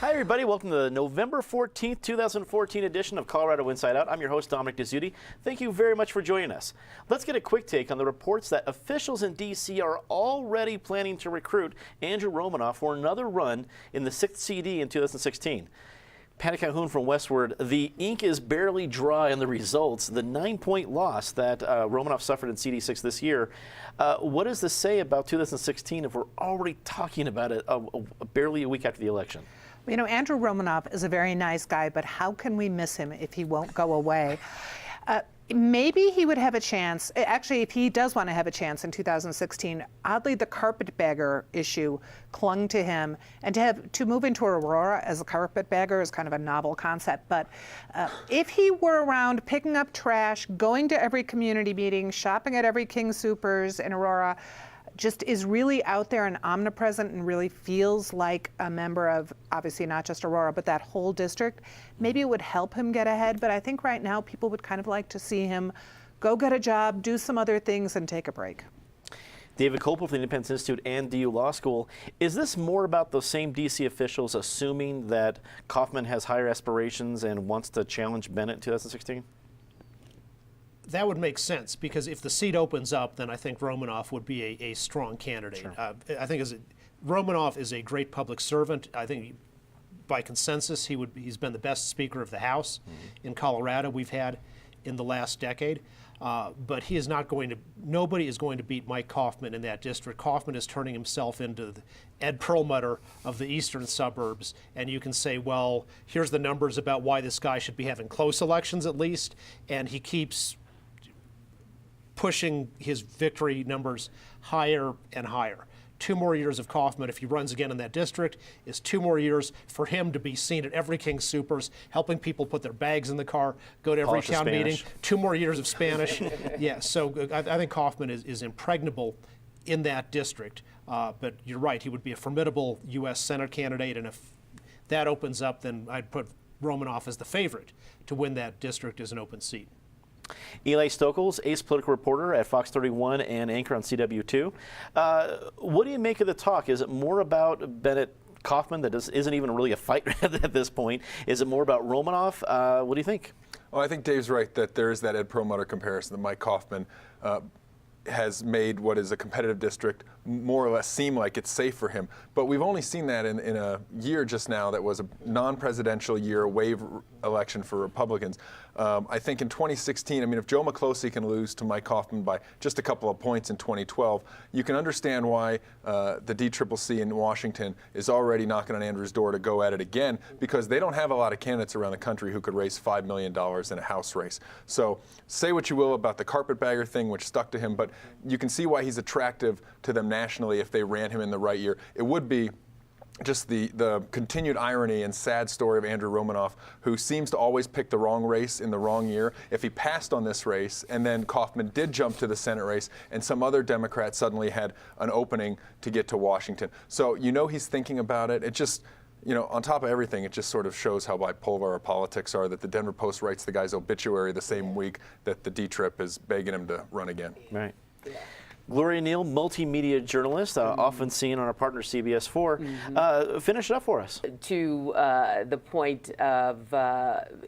Hi, everybody. Welcome to the November 14th, 2014 edition of Colorado Inside Out. I'm your host, Dominic Dezzutti. Thank you very much for joining us. Let's get a quick take on the reports that officials in D.C. are already planning to recruit Andrew Romanoff for another run in the 6th CD in 2016. Patty Calhoun from Westward, the ink is barely dry on the results. The 9-point loss that Romanoff suffered in CD6 this year. What does this say about 2016 if we're already talking about it barely a week after the election? You know, Andrew Romanoff is a very nice guy, but how can we miss him if he won't go away? Maybe he would have a chance. Actually, if he does want to have a chance in 2016, oddly, the carpetbagger issue clung to him, and to move into Aurora as a carpetbagger is kind of a novel concept. But if he were around picking up trash, going to every community meeting, shopping at every King Soopers in Aurora, just is really out there and omnipresent and really feels like a member of, obviously not just Aurora, but that whole district, maybe it would help him get ahead. But I think right now people would kind of like to see him go get a job, do some other things, and take a break. David Copel from the Independence Institute and DU Law School. Is this more about those same D.C. officials assuming that Kaufman has higher aspirations and wants to challenge Bennett in 2016? That would make sense, because if the seat opens up, then I think Romanoff would be a strong candidate. Sure. I think Romanoff is a great public servant. I think by consensus he's been the best Speaker of the House in Colorado we've had in the last decade. But he is not going to. Nobody is going to beat Mike Kaufman in that district. Kaufman is turning himself into the Ed Perlmutter of the eastern suburbs, and you can say, well, here's the numbers about why this guy should be having close elections at least, and he keeps pushing his victory numbers higher and higher. 2 more years of Kaufman, if he runs again in that district, is 2 more years for him to be seen at every King Soopers, helping people put their bags in the car, go to every town meeting. 2 more years of Spanish. Yeah, so I think Kaufman is impregnable in that district. But you're right, he would be a formidable U.S. Senate candidate, and if that opens up, then I'd put Romanoff as the favorite to win that district as an open seat. Eli Stokols, ace political reporter at Fox 31 and anchor on CW2. What do you make of the talk? Is it more about Bennett Kaufman that isn't even really a fight at this point? Is it more about Romanoff? What do you think? Well, I think Dave's right that there is that Ed Perlmutter comparison that Mike Kaufman has made what is a competitive district more or less seem like it's safe for him. But we've only seen that in a year just now that was a non-presidential year, a wave election for Republicans. I think in 2016, I mean, if Joe McCloskey can lose to Mike Kaufman by just a couple of points in 2012, you can understand why the DCCC in Washington is already knocking on Andrew's door to go at it again, because they don't have a lot of candidates around the country who could raise $5 million in a House race. So say what you will about the carpetbagger thing, which stuck to him, but you can see why he's attractive to them nationally if they ran him in the right year. It would be just the continued irony and sad story of Andrew Romanoff, who seems to always pick the wrong race in the wrong year. If he passed on this race and then Kaufman did jump to the Senate race and some other Democrat suddenly had an opening to get to Washington. So you know he's thinking about it. It just, you know, on top of everything, it just sort of shows how bipolar our politics are, that the Denver Post writes the guy's obituary the same week that the D-Trip is begging him to run again. Right. Gloria Neal, multimedia journalist, often seen on our partner CBS 4. Finish it up for us. To the point of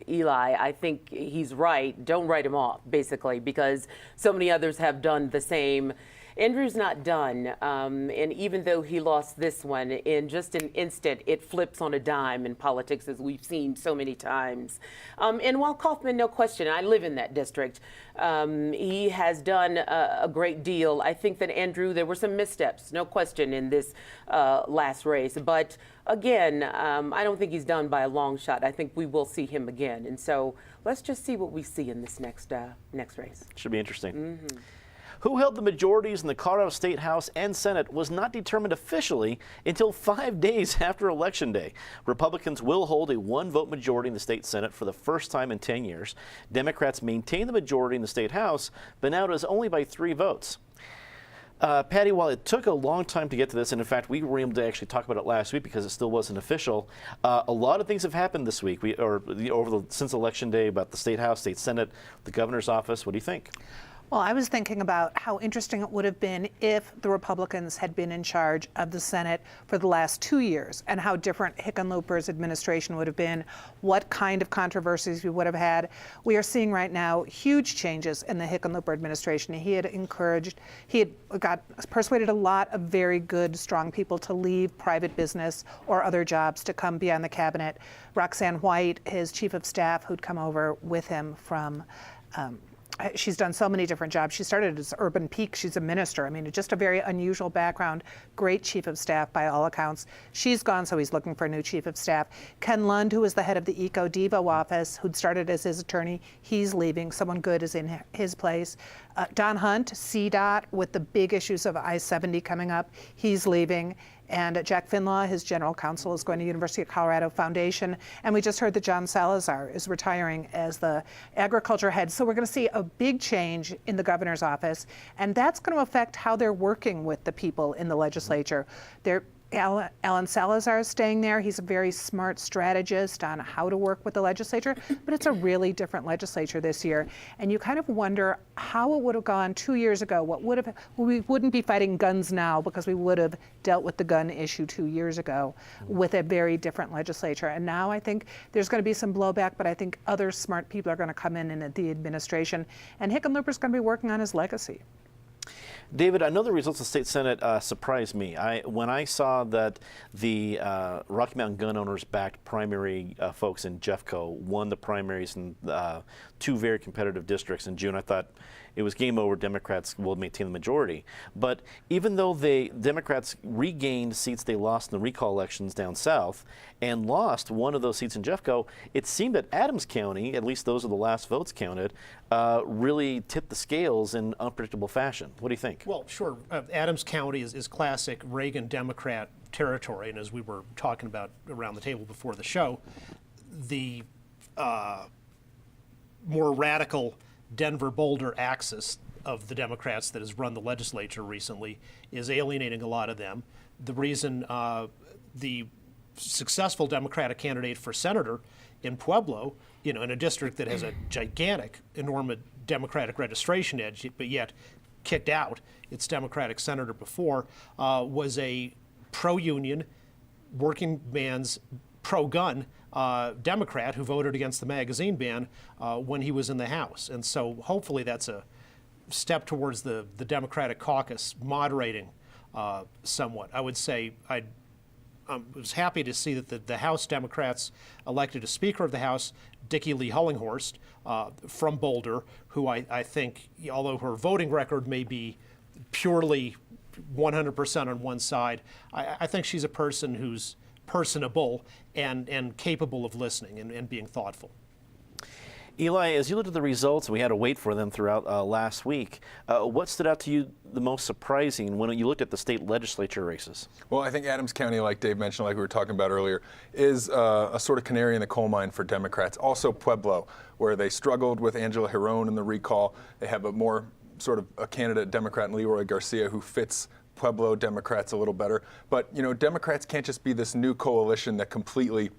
Eli, I think he's right. Don't write him off, basically, because so many others have done the same. Andrew's not done, and even though he lost this one, in just an instant, it flips on a dime in politics, as we've seen so many times. And while Kaufman, no question, I live in that district, he has done a great deal. I think that Andrew, there were some missteps, no question, in this last race. But again, I don't think he's done by a long shot. I think we will see him again. And so let's just see what we see in this next race. Should be interesting. Who held the majorities in the Colorado State House and Senate was not determined officially until 5 days after Election Day. Republicans will hold a one-vote majority in the state Senate for the first time in 10 years. Democrats maintain the majority in the state House, but now it is only by 3 votes. Patty, while it took a long time to get to this, and in fact we were able to actually talk about it last week because it still wasn't official, a lot of things have happened this week, since Election Day, about the State House, State Senate, the governor's office. What do you think? Well, I was thinking about how interesting it would have been if the Republicans had been in charge of the Senate for the last 2 years, and how different Hickenlooper's administration would have been, what kind of controversies we would have had. We are seeing right now huge changes in the Hickenlooper administration. He had persuaded a lot of very good, strong people to leave private business or other jobs to come be on the cabinet. Roxanne White, his chief of staff, who'd come over with him from she's done so many different jobs. She started as Urban Peak. She's a minister. I mean, just a very unusual background. Great chief of staff by all accounts. She's gone, so he's looking for a new chief of staff. Ken Lund, who was the head of the Eco Devo office, who'd started as his attorney, he's leaving. Someone good is in his place. Don Hunt, CDOT, with the big issues of I-70 coming up, he's leaving. And Jack Finlaw, his general counsel, is going to University of Colorado Foundation. And we just heard that John Salazar is retiring as the agriculture head. So we're going to see a big change in the governor's office. And that's going to affect how they're working with the people in the legislature. Alan Salazar is staying there. He's a very smart strategist on how to work with the legislature, but it's a really different legislature this year. And you kind of wonder how it would have gone 2 years ago. We wouldn't be fighting guns now because we would have dealt with the gun issue 2 years ago with a very different legislature. And now I think there's going to be some blowback, but I think other smart people are going to come in the administration. And Hickenlooper's going to be working on his legacy. David, I know the results of the state Senate surprised me. When I saw that the Rocky Mountain gun owners backed primary folks in Jeffco won the primaries in 2 very competitive districts in June, I thought it was game over. Democrats will maintain the majority. But even though Democrats regained seats they lost in the recall elections down south and lost one of those seats in Jeffco, it seemed that Adams County, at least those are the last votes counted, really tipped the scales in unpredictable fashion. What do you think? Well, sure. Adams County is classic Reagan Democrat territory, and as we were talking about around the table before the show, the more radical Denver-Boulder axis of the Democrats that has run the legislature recently is alienating a lot of them. The reason the successful Democratic candidate for senator in Pueblo, in a district that has a gigantic, enormous Democratic registration edge, but yet kicked out its Democratic senator before, was a pro-union, working man's pro-gun Democrat who voted against the magazine ban when he was in the House. And so hopefully that's a step towards the Democratic caucus moderating somewhat. I would say I was happy to see that the House Democrats elected a Speaker of the House, Dickie Lee Hullinghorst, from Boulder, who I think, although her voting record may be purely 100% on one side, I think she's a person who's personable and capable of listening and being thoughtful. Eli, as you looked at the results, we had to wait for them throughout last week. What stood out to you the most surprising when you looked at the state legislature races? Well, I think Adams County, like Dave mentioned, like we were talking about earlier, is a sort of canary in the coal mine for Democrats. Also Pueblo, where they struggled with Angela Giron in the recall. They have a more sort of a candidate, Democrat in Leroy Garcia, who fits Pueblo Democrats a little better. But, Democrats can't just be this new coalition that completely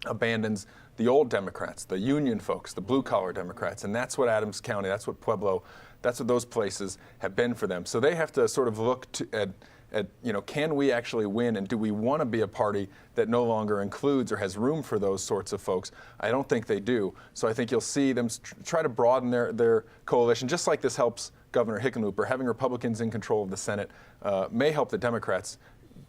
abandons the old Democrats, the union folks, the blue-collar Democrats. And that's what Adams County, that's what Pueblo, that's what those places have been for them. So they have to sort of look at can we actually win, and do we want to be a party that no longer includes or has room for those sorts of folks? I don't think they do. So I think you'll see them try to broaden their coalition, just like this helps Governor Hickenlooper. Having Republicans in control of the Senate may help the Democrats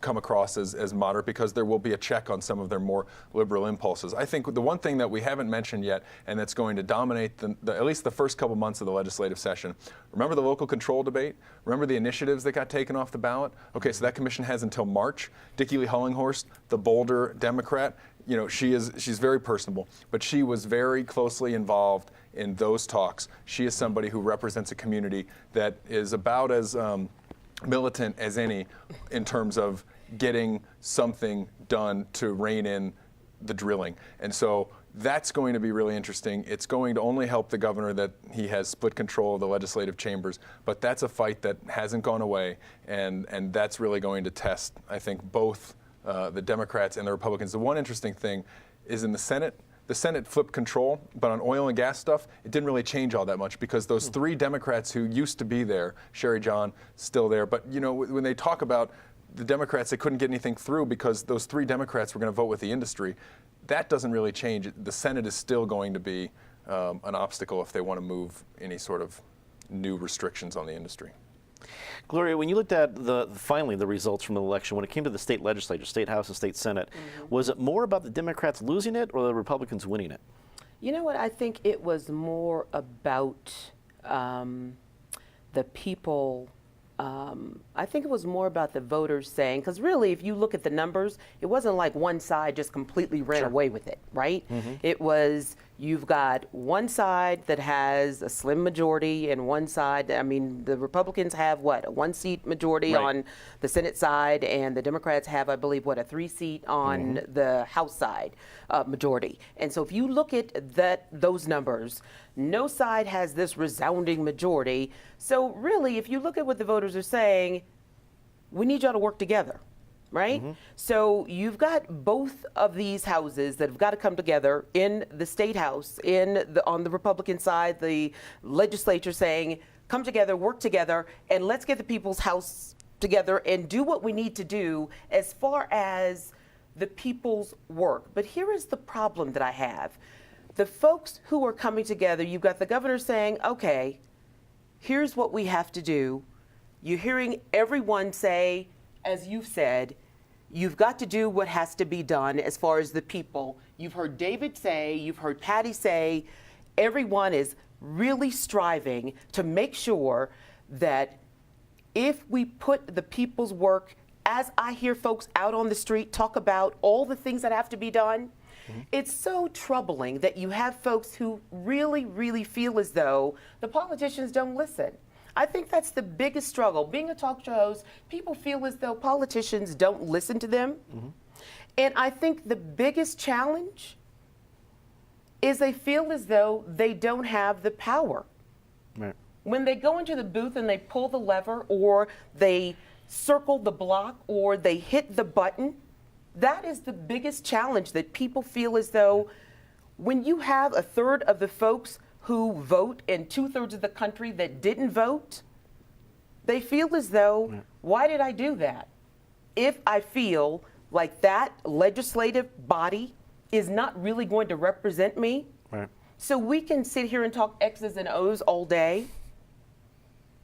come across as moderate because there will be a check on some of their more liberal impulses. I think the one thing that we haven't mentioned yet, and that's going to dominate at least the first couple months of the legislative session, remember the local control debate? Remember the initiatives that got taken off the ballot? Okay, so that commission has until March. Dickie Lee Hullinghorst, the Boulder Democrat, you know, she's very personable, but she was very closely involved in those talks. She is somebody who represents a community that is about as militant as any in terms of getting something done to rein in the drilling. And so that's going to be really interesting. It's going to only help the governor that he has split control of the legislative chambers, but that's a fight that hasn't gone away, and that's really going to test, I think, both the Democrats and the Republicans. The one interesting thing is in the Senate flipped control, but on oil and gas stuff, it didn't really change all that much because those three Democrats who used to be there, Sherry John, still there, but you know, when they talk about the Democrats, they couldn't get anything through because those three Democrats were going to vote with the industry. That doesn't really change. The Senate is still going to be an obstacle if they want to move any sort of new restrictions on the industry. Gloria, when you looked at finally the results from the election, when it came to the state legislature, state house and state senate, was it more about the Democrats losing it or the Republicans winning it? You know what? I think it was more about the people. I think it was more about the voters saying, because really, if you look at the numbers, it wasn't like one side just completely ran away with it, right? It was, you've got one side that has a slim majority and one side, I mean, the Republicans have what, a 1-seat majority on the Senate side, and the Democrats have, I believe, what, a 3-seat on the House side majority. And so if you look at those numbers, no side has this resounding majority. So really, if you look at what the voters are saying, we need y'all to work together, right? So you've got both of these houses that have got to come together in the state house, on the Republican side, the legislature saying, come together, work together, and let's get the people's house together and do what we need to do as far as the people's work. But here is the problem that I have. The folks who are coming together, you've got the governor saying, okay, here's what we have to do. You're hearing everyone say, as you've said, you've got to do what has to be done as far as the people. You've heard David say, you've heard Patty say, everyone is really striving to make sure that if we put the people's work, as I hear folks out on the street talk about all the things that have to be done, it's so troubling that you have folks who really, really feel as though the politicians don't listen. I think that's the biggest struggle. Being a talk show host, people feel as though politicians don't listen to them. And I think the biggest challenge is they feel as though they don't have the power. Right. When they go into the booth and they pull the lever or they circle the block or they hit the button, that is the biggest challenge, that people feel as though when you have a third of the folks who vote and 2/3 of the country that didn't vote, they feel as though, why did I do that? If I feel like that legislative body is not really going to represent me, so we can sit here and talk X's and O's all day,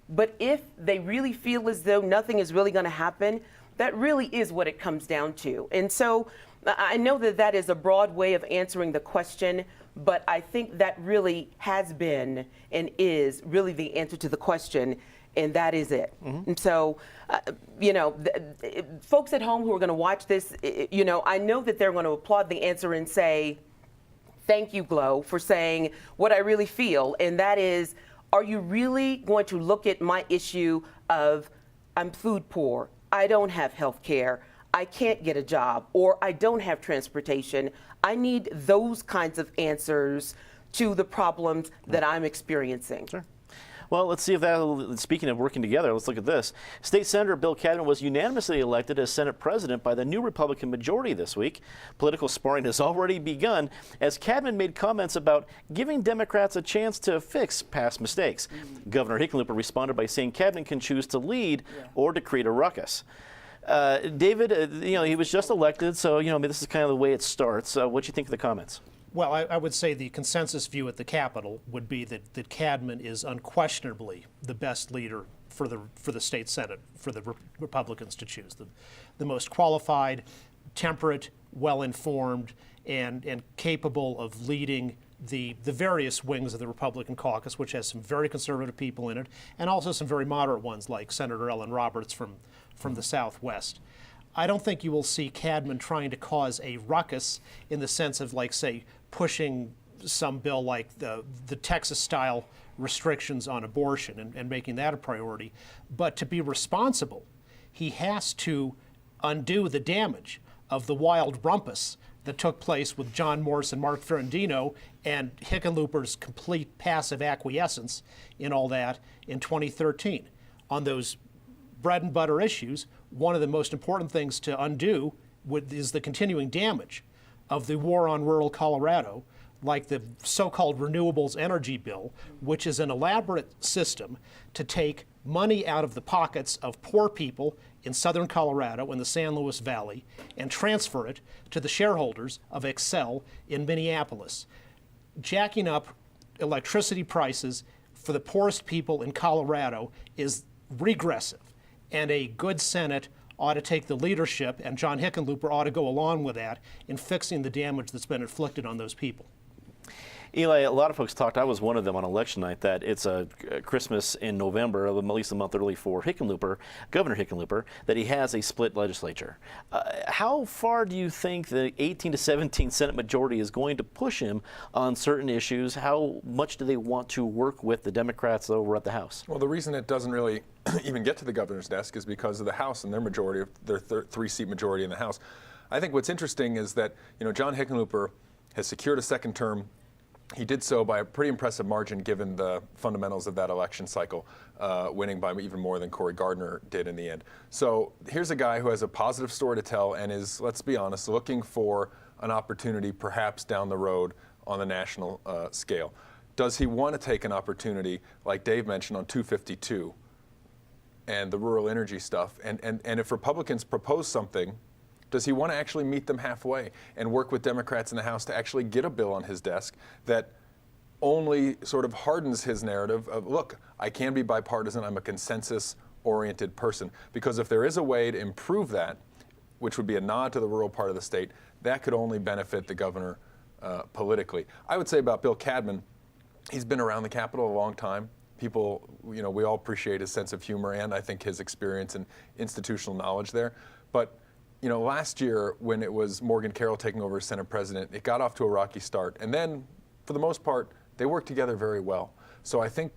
but if they really feel as though nothing is really going to happen, that really is what it comes down to. And so I know that that is a broad way of answering the question, but I think that really has been and is really the answer to the question, and that is it. And so, you know, folks at home who are going to watch this, you know, I know that they're going to applaud the answer and say, thank you, Glo, for saying what I really feel, and that is, are you really going to look at my issue of I'm food poor, I don't have health care, I can't get a job, or I don't have transportation? I need those kinds of answers to the problems that I'm experiencing. Sure. Well, let's see if that, speaking of working together, let's look at this. State Senator Bill Cadman was unanimously elected as Senate President by the new Republican majority this week. Political sparring has already begun as Cadman made comments about giving Democrats a chance to fix past mistakes. Governor Hickenlooper responded by saying Cadman can choose to lead or to create a ruckus. David, you know, he was just elected, so, you know, this is kind of the way it starts. What do you think of the comments? Well, I would say the consensus view at the Capitol would be that Cadman is unquestionably the best leader for the state Senate for the Republicans to choose. The most qualified, temperate, well-informed, and capable of leading the various wings of the Republican caucus, which has some very conservative people in it, and also some very moderate ones like Senator Ellen Roberts from the Southwest. I don't think you will see Cadman trying to cause a ruckus in the sense of, like, say, pushing some bill like the Texas-style restrictions on abortion and making that a priority. But to be responsible, he has to undo the damage of the wild rumpus that took place with John Morse and Mark Ferrandino and Hickenlooper's complete passive acquiescence in all that in 2013. On those bread and butter issues, one of the most important things to undo is the continuing damage of the war on rural Colorado, like the so-called renewables energy bill, which is an elaborate system to take money out of the pockets of poor people in southern Colorado and the San Luis Valley and transfer it to the shareholders of Xcel in Minneapolis, jacking up electricity prices for the poorest people in Colorado is regressive, and a good Senate ought to take the leadership, and John Hickenlooper ought to go along with that in fixing the damage that's been inflicted on those people. Eli, a lot of folks talked, I was one of them on election night, that it's a Christmas in November, at least a month early for Hickenlooper, Governor Hickenlooper, that he has a split legislature. How far do you think the 18 to 17 Senate majority is going to push him on certain issues? How much do they want to work with the Democrats over at the House? Well, the reason it doesn't really even get to the governor's desk is because of the House and their majority, their three-seat majority in the House. I think what's interesting is that, John Hickenlooper has secured a second term. He did so by a pretty impressive margin given the fundamentals of that election cycle, winning by even more than Cory Gardner did in the end. So here's a guy who has a positive story to tell and is, let's be honest, looking for an opportunity perhaps down the road on the national scale. Does he want to take an opportunity, like Dave mentioned, on 252 and the rural energy stuff? And if Republicans propose something, does he want to actually meet them halfway and work with Democrats in the House to actually get a bill on his desk that only sort of hardens his narrative of, look, I can be bipartisan, I'm a consensus-oriented person? Because if there is a way to improve that, which would be a nod to the rural part of the state, that could only benefit the governor politically. I would say about Bill Cadman, he's been around the Capitol a long time. People, we all appreciate his sense of humor and I think his experience and institutional knowledge there. But last year when it was Morgan Carroll taking over as Senate President, it got off to a rocky start. And then, for the most part, they worked together very well. So I think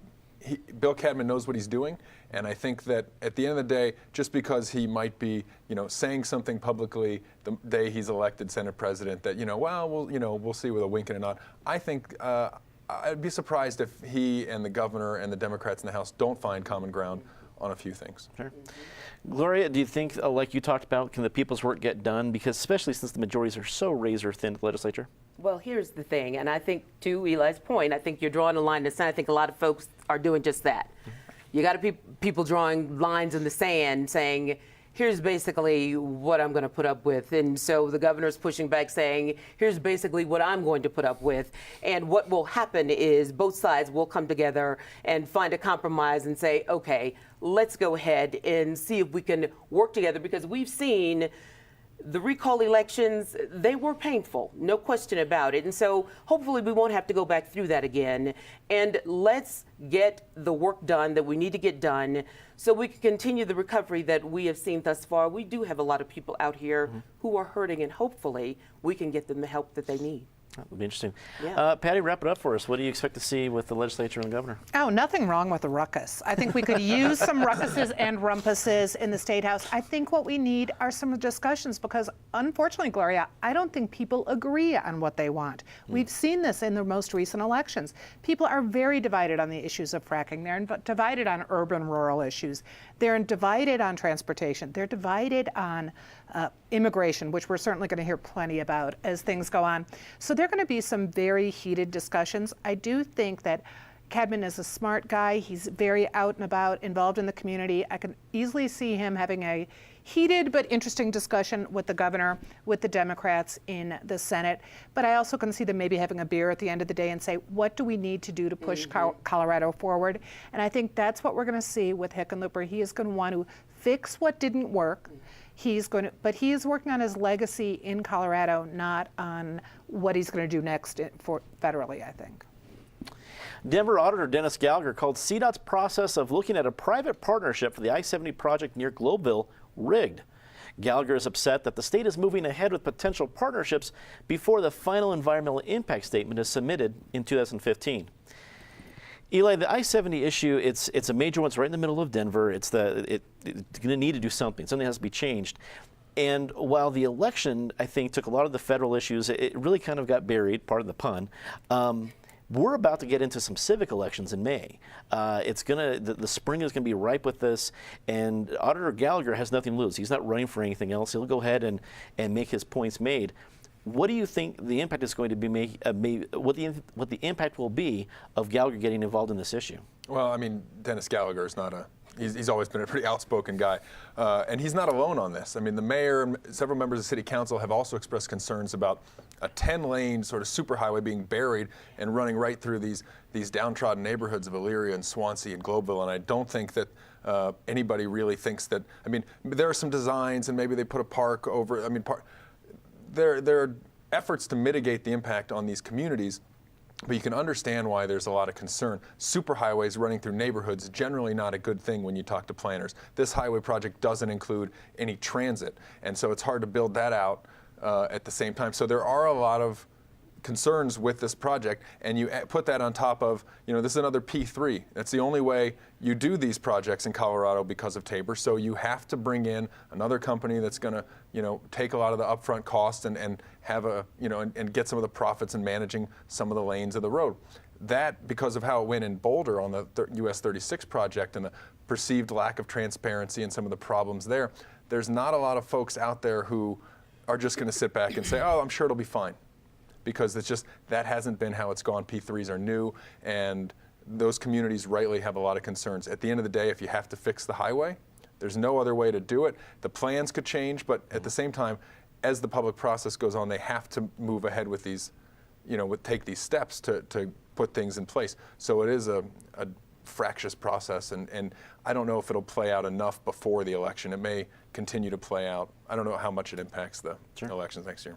Bill Cadman knows what he's doing. And I think that at the end of the day, just because he might be, saying something publicly the day he's elected Senate President that, we'll see with a wink and a nod. I think I'd be surprised if he and the governor and the Democrats in the House don't find common ground on a few things. Sure. Gloria, do you think, like you talked about, can the people's work get done? Because especially since the majorities are so razor thin in the legislature. Well, here's the thing, and I think to Eli's point, I think you're drawing a line in the sand. I think a lot of folks are doing just that. You got people drawing lines in the sand saying, here's basically what I'm going to put up with. And so the governor's pushing back saying, here's basically what I'm going to put up with. And what will happen is both sides will come together and find a compromise and say, okay, let's go ahead and see if we can work together, because we've seen the recall elections, they were painful, no question about it. And so hopefully we won't have to go back through that again. And let's get the work done that we need to get done so we can continue the recovery that we have seen thus far. We do have a lot of people out here who are hurting, and hopefully we can get them the help that they need. That would be interesting. Yeah. Patty, wrap it up for us. What do you expect to see with the legislature and the governor? Oh, nothing wrong with a ruckus. I think we could use some ruckuses and rumpuses in the State House. I think what we need are some discussions because, unfortunately, Gloria, I don't think people agree on what they want. We've seen this in the most recent elections. People are very divided on the issues of fracking. They're divided on urban-rural issues. They're divided on transportation. They're divided on immigration, which we're certainly going to hear plenty about as things go on. So there are going to be some very heated discussions. I do think that Cadman is a smart guy. He's very out and about, involved in the community. I can easily see him having a heated but interesting discussion with the governor, with the Democrats in the Senate. But I also can see them maybe having a beer at the end of the day and say, what do we need to do to push Colorado forward? And I think that's what we're going to see with Hickenlooper. He is going to want to fix what didn't work. But he is working on his legacy in Colorado, not on what he's going to do next federally, I think. Denver Auditor Dennis Gallagher called CDOT's process of looking at a private partnership for the I-70 project near Globeville rigged. Gallagher is upset that the state is moving ahead with potential partnerships before the final environmental impact statement is submitted in 2015. Eli, the I-70 issue, it's a major one. It's right in the middle of Denver. It's going to need to do something. Something has to be changed. And while the election, I think, took a lot of the federal issues, it really kind of got buried, pardon the pun. We're about to get into some civic elections in May. The spring is going to be ripe with this, and Auditor Gallagher has nothing to lose. He's not running for anything else. He'll go ahead and make his points made. What do you think the impact is going to be? What the impact will be of Gallagher getting involved in this issue? Well, I mean, Dennis Gallagher is not he's always been a pretty outspoken guy. And he's not alone on this. I mean, the mayor and several members of City Council have also expressed concerns about a 10-lane sort of superhighway being buried and running right through these downtrodden neighborhoods of Elyria and Swansea and Globeville. And I don't think that anybody really thinks that, I mean, there are some designs and maybe they put a park over, I mean, there are efforts to mitigate the impact on these communities. But you can understand why there's a lot of concern. Superhighways running through neighborhoods is generally not a good thing when you talk to planners. This highway project doesn't include any transit, and so it's hard to build that out at the same time. So there are a lot of concerns with this project, and you put that on top of, this is another P3. That's the only way you do these projects in Colorado because of Tabor. So you have to bring in another company that's going to, take a lot of the upfront cost and have and get some of the profits in managing some of the lanes of the road. That, because of how it went in Boulder on the US 36 project and the perceived lack of transparency and some of the problems there's not a lot of folks out there who are just going to sit back and say, oh, I'm sure it'll be fine. Because that hasn't been how it's gone. P3s are new, and those communities rightly have a lot of concerns. At the end of the day, if you have to fix the highway, there's no other way to do it. The plans could change, but at the same time, as the public process goes on, they have to move ahead with these, take these steps to put things in place. So it is a fractious process, and I don't know if it'll play out enough before the election. It may continue to play out. I don't know how much it impacts the elections next year.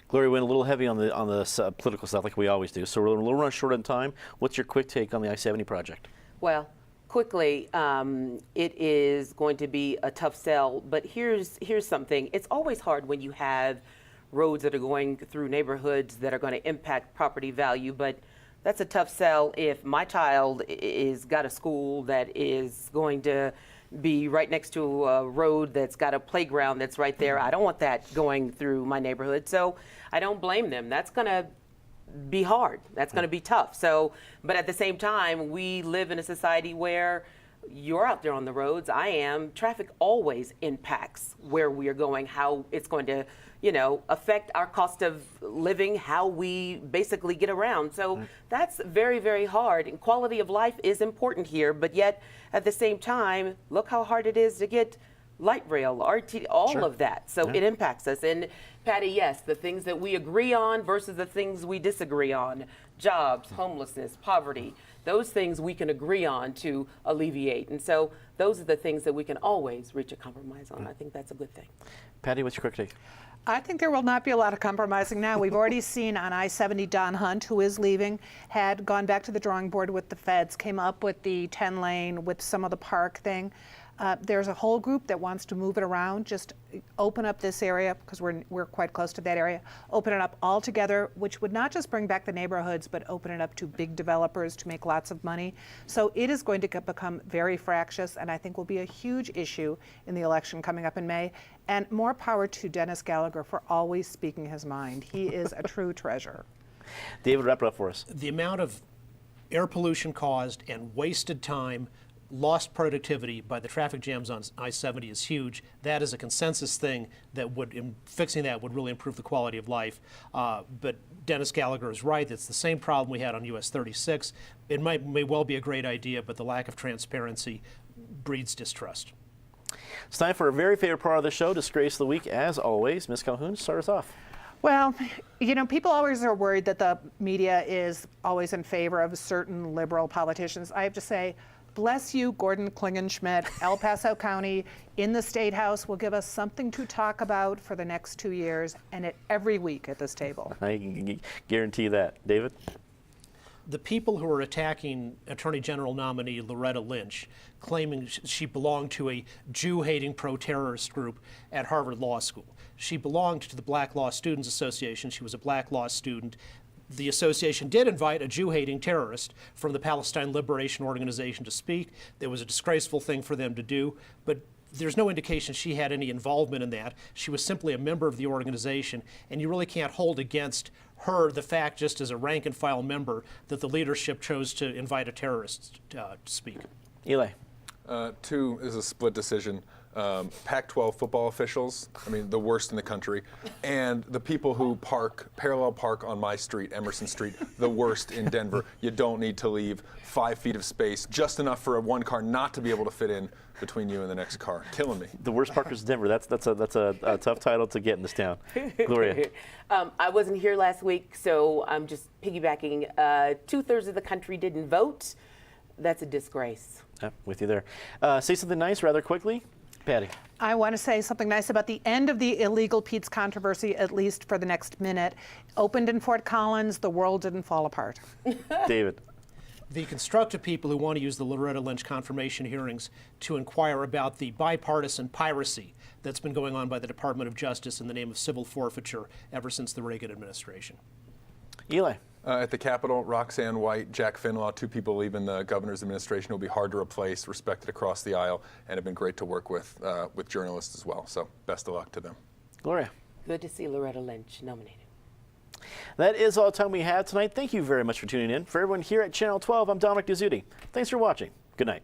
Gloria, we went a little heavy on the political stuff like we always do, so we're a little run short on time. What's your quick take on the I-70 project? Well, quickly, it is going to be a tough sell, but here's something. It's always hard when you have roads that are going through neighborhoods that are going to impact property value, but that's a tough sell if my child is got a school that is going to be right next to a road that's got a playground that's right there. I don't want that going through my neighborhood. So I don't blame them. That's going to be hard. That's going to be tough. So, but at the same time, we live in a society where you're out there on the roads. I am. Traffic always impacts where we are going, how it's going to, affect our cost of living, how we basically get around. So that's very, very hard. And quality of life is important here, but yet at the same time, look how hard it is to get light rail, RT, all of that. So it impacts us. And Patty, yes, the things that we agree on versus the things we disagree on, jobs, homelessness, poverty, those things we can agree on to alleviate. And so those are the things that we can always reach a compromise on. I think that's a good thing. Patty, what's your quick take? I think there will not be a lot of compromising now. We've already seen on I-70 Don Hunt, who is leaving, had gone back to the drawing board with the feds, came up with the 10-lane with some of the park thing. There's a whole group that wants to move it around, just open up this area, because we're quite close to that area, open it up altogether, which would not just bring back the neighborhoods, but open it up to big developers to make lots of money. So it is going to become very fractious, and I think will be a huge issue in the election coming up in May. And more power to Dennis Gallagher for always speaking his mind. He is a true treasure. David, wrap it up for us. The amount of air pollution caused and wasted time lost productivity by the traffic jams on I-70 is huge. That is a consensus thing that fixing that would really improve the quality of life. But Dennis Gallagher is right. It's the same problem we had on US 36. It may well be a great idea, but the lack of transparency breeds distrust. It's time for a very favorite part of the show, Disgrace of the Week. As always, Ms. Calhoun, start us off. Well, you know, people always are worried that the media is always in favor of certain liberal politicians. I have to say, bless you, Gordon Klingenschmidt. El Paso County in the State House will give us something to talk about for the next 2 years, and every week at this table. I can guarantee that. David? The people who are attacking Attorney General nominee Loretta Lynch, claiming she belonged to a Jew-hating pro-terrorist group at Harvard Law School. She belonged to the Black Law Students Association. She was a black law student. The association did invite a Jew-hating terrorist from the Palestine Liberation Organization to speak. It was a disgraceful thing for them to do, but there's no indication she had any involvement in that. She was simply a member of the organization, and you really can't hold against her the fact, just as a rank-and-file member, that the leadership chose to invite a terrorist to speak. Eli? 2 is a split decision. Pac-12 football officials, I mean, the worst in the country, and the people who parallel park on my street, Emerson Street, the worst in Denver. You don't need to leave 5 feet of space, just enough for one car not to be able to fit in between you and the next car. Killing me. The worst parkers in Denver. That's a tough title to get in this town. Gloria? I wasn't here last week, so I'm just piggybacking. 2/3 of the country didn't vote. That's a disgrace. Yeah, with you there. Say something nice rather quickly. Patty? I want to say something nice about the end of the illegal Pete's controversy, at least for the next minute. Opened in Fort Collins, the world didn't fall apart. David? The constructive people who want to use the Loretta Lynch confirmation hearings to inquire about the bipartisan piracy that's been going on by the Department of Justice in the name of civil forfeiture ever since the Reagan administration. Eli? At the Capitol, Roxanne White, Jack Finlaw, 2 people leaving the governor's administration who will be hard to replace, respected across the aisle, and have been great to work with journalists as well. So best of luck to them. Gloria? Good to see Loretta Lynch nominated. That is all the time we have tonight. Thank you very much for tuning in. For everyone here at Channel 12, I'm Dominic Dezzutti. Thanks for watching. Good night.